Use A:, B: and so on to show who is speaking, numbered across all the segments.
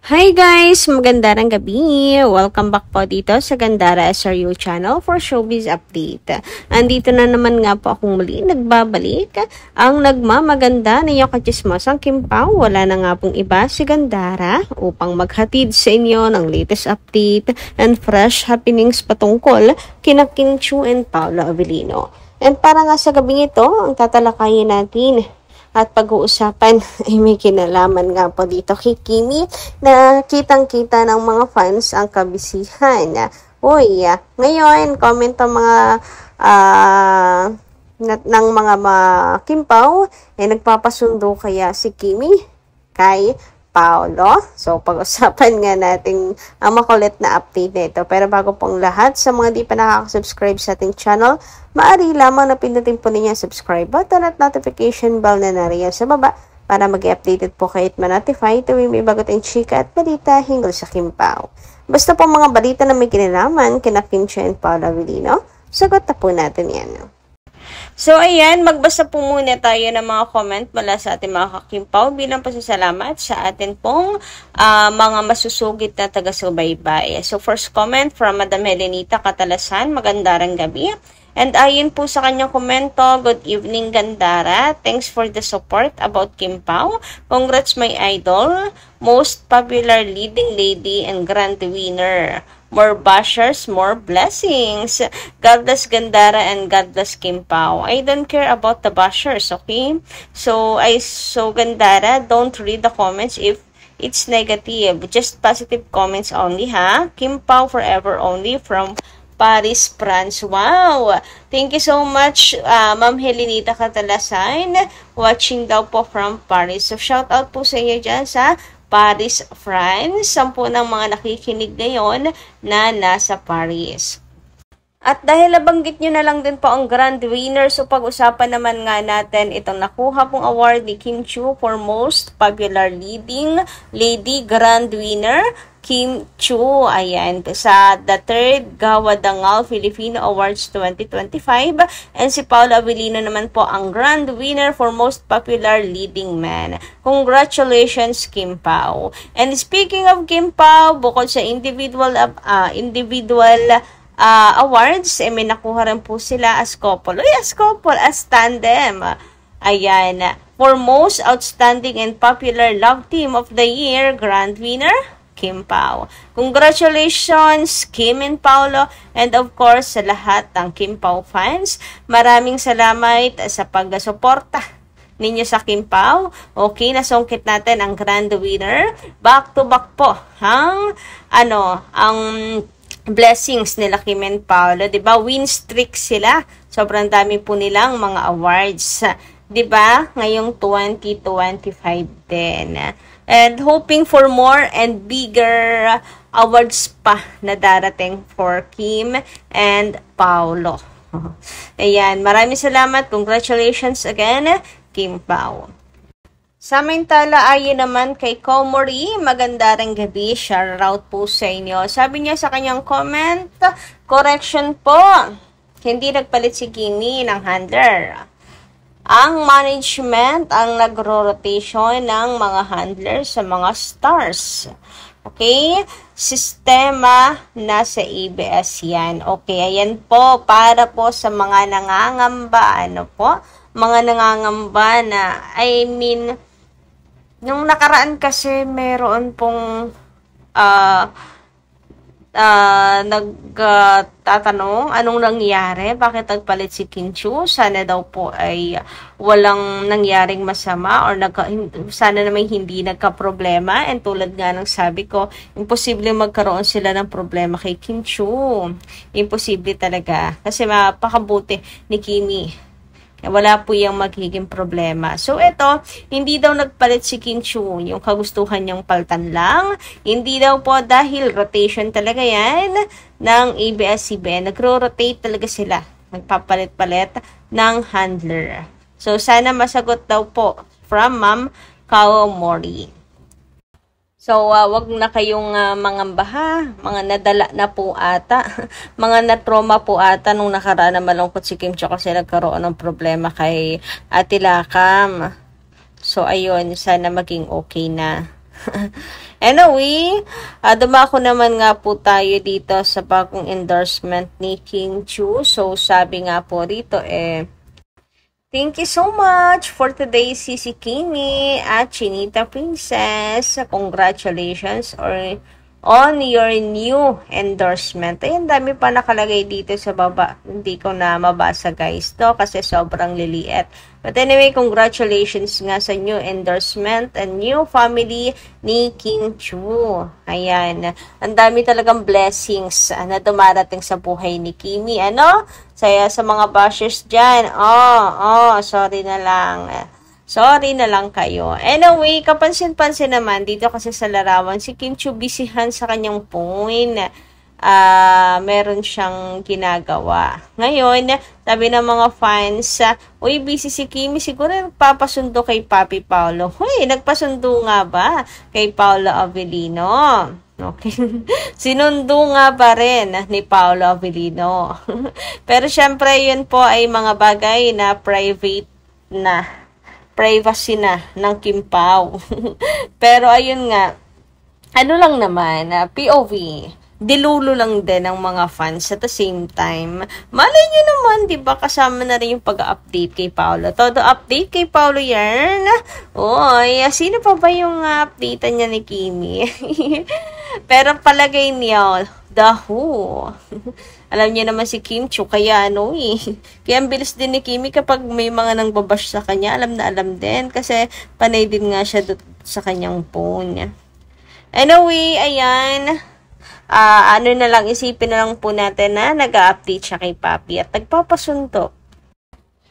A: Hi guys! Magandang gabi! Welcome back po dito sa Gandara SRU channel for showbiz update. Andito na naman nga po akong muli nagbabalik. Ang nagmamaganda na yung kachismosang Kim Pao, wala na nga pong iba si Gandara upang maghatid sa inyo ng latest update and fresh happenings patungkol kina Kim Chiu and Paolo Avellino. And para nga sa gabing ito, ang tatalakayin natin at pag-uusapan ay may kinalaman nga po dito kay Kimi na kitang-kita ng mga fans ang kabisihan. Uy, ngayon, comment ang mga ng mga Kim Pao ay nagpapasundo kaya si Kimi kay Paolo. So, pag-usapan nga natin ang makulit na update nito. Pero bago pong lahat, sa mga di pa nakaka-subscribe sa ating channel, maaari lamang na pindutin po ninyo ang subscribe button at notification bell na nariyan sa baba para mag-updated po kayo at ma-notify tuwing may bago tayong chika at balita hinggil sa Kim Pao. Basta po mga balita na may kinalaman kina Kim Chiu and Paolo Avellino, sagot na po natin yan. So, ayan, magbasa po muna tayo ng mga comment mula sa ating mga ka-Kim Pao bilang pasasalamat sa atin pong mga masusugit na taga-subaybay. So, first comment from Madam Helenita Catalasan, magandang gabi. And ayon po sa kanyang komento, good evening Gandara, thanks for the support about Kim Pao. Congrats my idol, most popular leading lady and grand winner. More bashers, more blessings. God bless Gandara and God bless Kim Pao. I don't care about the bashers, okay? So Gandara, don't read the comments if it's negative. Just positive comments only, ha? Kim Pao forever only from Paris, France. Wow! Thank you so much, Ma'am Helenita Catalasan. Watching daw po from Paris. So, shout out po sa inyo dyan sa Paris, France. 10 ng mga nakikinig ngayon na nasa Paris. At dahil nabanggit nyo na lang din po ang grand winner, so pag-usapan naman nga natin itong nakuha pong award ni Kim Chiu for most popular leading lady grand winner. Kim Chiu, ayan, sa the 3rd Gawa Dangal Filipino Awards 2025. And si Paolo Avellino naman po ang grand winner for most popular leading man. Congratulations, Kim Pao. And speaking of Kim Pao, bukod sa individual awards, may nakuha rin po sila as couple. Uy, as couple, as tandem. Ayan, for most outstanding and popular love team of the year, grand winner, Kim Pao. Congratulations, Kim and Paolo, and of course, sa lahat ng Kim Pao fans. Maraming salamat sa pag-suporta ninyo sa Kim Pao. Okay, nasungkit natin ang grand winner. Back to back po ang blessings nila Kim and Paolo, 'di ba? Win streak sila. Sobrang dami po nilang mga awards, 'di ba? Ngayong 2025 din. And hoping for more and bigger awards pa na darating for Kim and Paolo. Ayan, maraming salamat. Congratulations again, Kim Pao. Samantala, ayon naman kay Komori, magandang gabi, shoutout po sa inyo. Sabi niya sa kanyang comment, correction po, hindi nagpalit si Kimi ng handler. Ang management ang nagro-rotation ng mga handlers sa mga stars. Okay? Sistema nasa ABS yan. Okay, ayan po, para po sa mga nangangamba, mga nangangamba na, nung nakaraan kasi meron pong nagtatanong anong nangyari, bakit nagpalit si Kim Chiu, sana daw po ay walang nangyaring masama or sana naman hindi nagka-problema. And tulad nga ng sabi ko, imposible magkaroon sila ng problema kay Kim Chiu, imposible talaga kasi mapakabuti ni Kimi. Wala po yung magiging problema. So, ito, hindi daw nagpalit si Kim Chiu, yung kagustuhan niyang paltan lang. Hindi daw po dahil rotation talaga yan ng ABS-CBN. Nagro-rotate talaga sila. Nagpapalit-palit ng handler. So, sana masagot daw po from Ma'am Komori. So, wag na kayong mangambaha, mga nadala na po ata, mga natroma po ata nung nakaraan na malungkot si Kim Chiu kasi nagkaroon ng problema kay Ate Lakam. So, ayun, sana maging okay na. Anyway, dumako naman nga po tayo dito sa bagong endorsement ni King Chu. So, sabi nga po rito thank you so much for today's Sisi Kimi at Chinita Princess. Congratulations on your new endorsement. Ayun, dami pa nakalagay dito sa baba. Hindi ko na mabasa guys to kasi sobrang liliit. But anyway, congratulations nga sa new endorsement and new family ni King Chu. Ayan, ang dami talagang blessings na dumarating sa buhay ni Kimi. Ano? Sa mga bashers dyan. Sorry na lang. Sorry na lang kayo. Anyway, kapansin-pansin naman, dito kasi sa larawan, si Kim Chu bisihan sa kanyang phone. Meron siyang ginagawa. Ngayon, sabi ng mga fans, uy, busy si Kimi, siguro nagpapasundo kay Papi Paolo. Hoy, nagpasundo nga ba kay Paolo Avellino? Okay. Sinundo nga ba rin ni Paolo Avellino? Pero syempre, yun po ay mga bagay na privacy na ng Kim Pao. Pero ayun nga, ano lang naman, POV, dilulo lang din ng mga fans at the same time. Malay nyo naman, di ba, kasama na rin yung pag-update kay Paolo. Todo update kay Paolo yan. Oy, sino pa ba yung updatean niya ni Kimi? Pero palagay niya, The Who. Alam niya naman si Kim Chu, kaya kaya ang bilis din ni Kimi kapag may mga nang babash sa kanya, alam na alam din, kasi panay din nga siya sa kanyang phone. Anyway, ayan, ano na lang, isipin na lang po natin na nag-update siya kay Papi at nagpapasunto.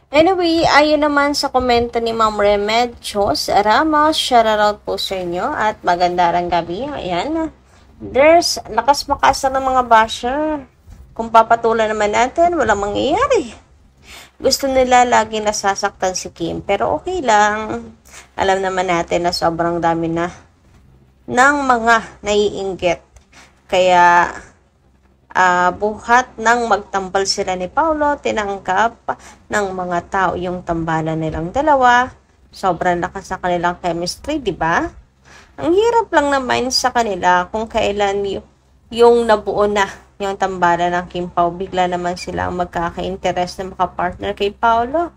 A: Anyway, ayon naman sa komento ni Ma'am Remedios Ramos, shoutout po sa inyo at magandang gabi. Ayan, there's lakas makasa ng mga basher. Kung papatulan naman natin, walang mangyayari. Gusto nila lagi nasasaktan si Kim, pero okay lang. Alam naman natin na sobrang dami na ng mga naiinggit. Kaya, buhat ng magtambal sila ni Paolo, tinanggap ng mga tao yung tambalan nilang dalawa. Sobrang lakas sa kanilang chemistry, di ba? Ang hirap lang naman sa kanila kung kailan yung nabuo na yung tambalan ng Kim Pao, bigla naman silang magkaka-interest na makapartner kay Paolo.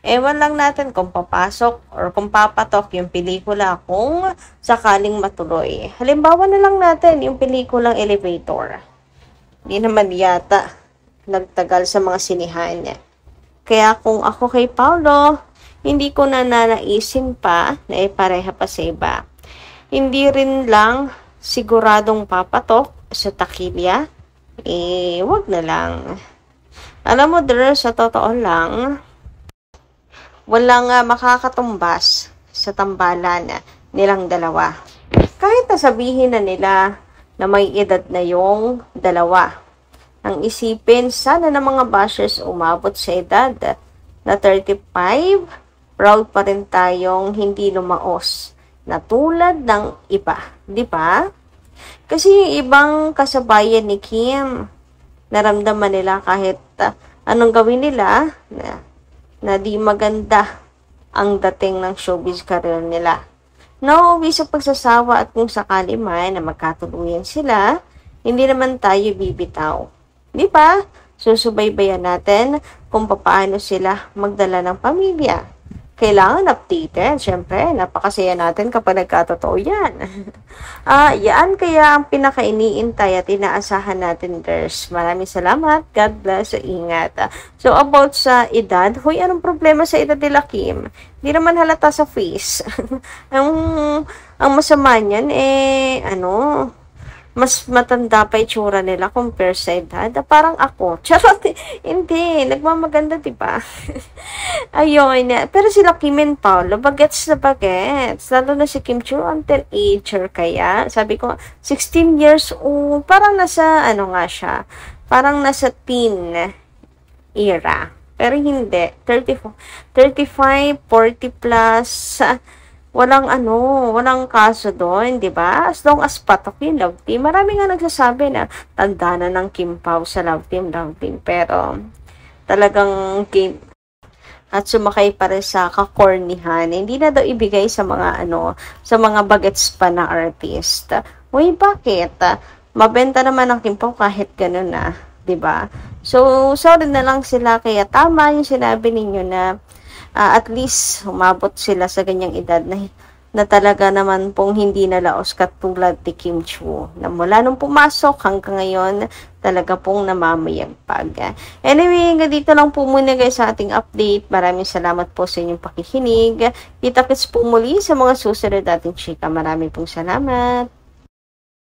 A: Ewan lang natin kung papasok or kung papatok yung pelikula kung sakaling matuloy. Halimbawa na lang natin yung pelikulang Elevator. Hindi naman yata nagtagal sa mga sinihan niya. Kaya kung ako kay Paolo, hindi ko na nanaisin pa na ipareha pa sa iba. Hindi rin lang siguradong papatok sa takilya, wag na lang. Alam mo, sa totoo lang, walang makakatumbas sa tambalan nilang dalawa. Kahit nasabihin na nila na may edad na yung dalawa. Ang isipin, sana ng mga bashers umabot sa edad na 35, proud pa rin tayong hindi lumaos na tulad ng iba. Di ba? Kasi yung ibang kasabayan ni Kim, naramdaman nila kahit anong gawin nila na di maganda ang dating ng showbiz career nila. Nauuwi sa pagsasawa at kung sakali man na magkatuluyan sila, hindi naman tayo bibitaw. Di ba? Susubaybayan natin kung paano sila magdala ng pamilya. Kailangan updated. Siyempre, napakasaya natin kapag nagkatotoo yan. Yan kaya ang pinaka-iniintay at inaasahan natin, girls. Maraming salamat. God bless. Ingat. So, about sa edad, hoy, anong problema sa edad nila, Kim? Hindi naman halata sa face. ang masama niyan, mas matanda pa itsura nila compare sa edad. Parang ako. Charot. Hindi. Nagmamaganda, diba? Ayun. Pero sila Kim and Paolo, bagets na bagets. Lalo na si Kim Chu, until ager kaya. Sabi ko, 16 years old. Parang nasa, nga siya. Parang nasa teen era. Pero hindi. 35, 40 plus. Walang kaso doon, di ba? As long as patok yung love team. Marami nga nagsasabi na tanda na ng Kim Pao sa love team. Pero talagang at sumakay pa rin sa kakornihan. Hindi na daw ibigay sa mga sa mga bagets pa na artist. Uy, bakit? Mabenta naman ang Kimpaw kahit ganun na, 'di ba? So, sorry na lang sila, kaya tama yung sinabi ninyo na at least umabot sila sa ganyang edad na talaga naman pong hindi nalaos katulad ni Kim Chiwoo, na mula nung pumasok hanggang ngayon talaga pong namamayagpag. Anyway, hanggang dito lang po muna guys sa ating update. Maraming salamat po sa inyong pakikinig. Kita-kits po muli sa mga susunod nating chika. Maraming pong salamat.